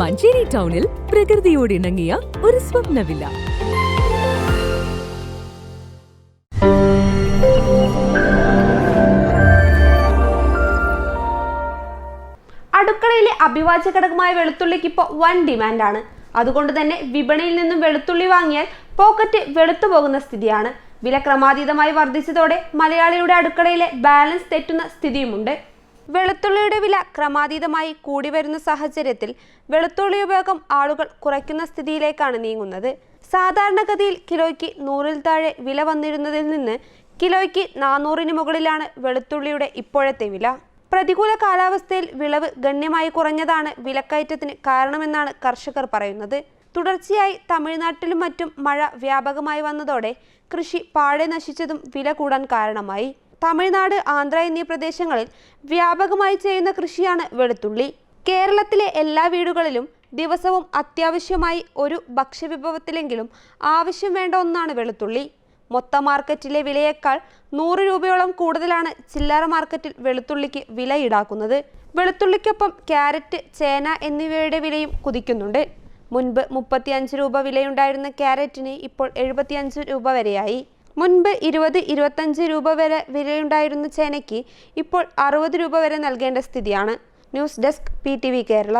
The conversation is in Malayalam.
മഞ്ചേരി ടൗണിൽ പ്രകൃതിയോട് ഇണങ്ങിയ ഒരു സ്വപ്ന വില്ല. അടുക്കളയിലെ അഭിവാജ്യ ഘടകമായ വെളുത്തുള്ളിക്ക് ഇപ്പോൾ വൻ ഡിമാൻഡാണ്. അതുകൊണ്ട് തന്നെ വിപണിയിൽ നിന്നും വെളുത്തുള്ളി വാങ്ങിയാൽ പോക്കറ്റ് വെളുത്തു പോകുന്ന സ്ഥിതിയാണ്. വില ക്രമാതീതമായി വർദ്ധിച്ചതോടെ മലയാളിയുടെ അടുക്കളയിലെ ബാലൻസ് തെറ്റുന്ന സ്ഥിതിയുമുണ്ട്. വെളുത്തുള്ളിയുടെ വില ക്രമാതീതമായി കൂടി വരുന്ന സാഹചര്യത്തിൽ വെളുത്തുള്ളി ഉപയോഗം ആളുകൾ കുറയ്ക്കുന്ന സ്ഥിതിയിലേക്കാണ് നീങ്ങുന്നത്. സാധാരണഗതിയിൽ കിലോയ്ക്ക് 100-ൽ താഴെ വില വന്നിരുന്നതിൽ നിന്ന് കിലോയ്ക്ക് 400-ന് മുകളിലാണ് വെളുത്തുള്ളിയുടെ ഇപ്പോഴത്തെ വില. പ്രതികൂല കാലാവസ്ഥയിൽ വിളവ് ഗണ്യമായി കുറഞ്ഞതാണ് വിലക്കയറ്റത്തിന് കാരണമെന്നാണ് കർഷകർ പറയുന്നത്. തുടർച്ചയായി തമിഴ്നാട്ടിലും മറ്റും മഴ വ്യാപകമായി വന്നതോടെ കൃഷി പാടെ നശിച്ചതും വില കൂടാൻ കാരണമായി. തമിഴ്നാട്, ആന്ധ്ര എന്നീ പ്രദേശങ്ങളിൽ വ്യാപകമായി ചെയ്യുന്ന കൃഷിയാണ് വെളുത്തുള്ളി. കേരളത്തിലെ എല്ലാ വീടുകളിലും ദിവസവും അത്യാവശ്യമായി ഒരു ഭക്ഷ്യവിഭവത്തിലെങ്കിലും ആവശ്യം വേണ്ട ഒന്നാണ് വെളുത്തുള്ളി. മൊത്ത മാർക്കറ്റിലെ വിലയേക്കാൾ 100 രൂപയോളം കൂടുതലാണ് ചില്ലറ മാർക്കറ്റിൽ വെളുത്തുള്ളിക്ക് വില ഈടാക്കുന്നത്. വെളുത്തുള്ളിക്കൊപ്പം ക്യാരറ്റ്, ചേന എന്നിവയുടെ വിലയും കുതിക്കുന്നുണ്ട്. മുൻപ് 35 രൂപ വിലയുണ്ടായിരുന്ന ക്യാരറ്റിന് ഇപ്പോൾ 75 രൂപ വരെയായി. മുൻപ് 20-25 രൂപ വരെ വിലയുണ്ടായിരുന്ന ചേനയ്ക്ക് ഇപ്പോൾ 60 രൂപ വരെ നൽകേണ്ട സ്ഥിതിയാണ്. News desk PTV Kerala.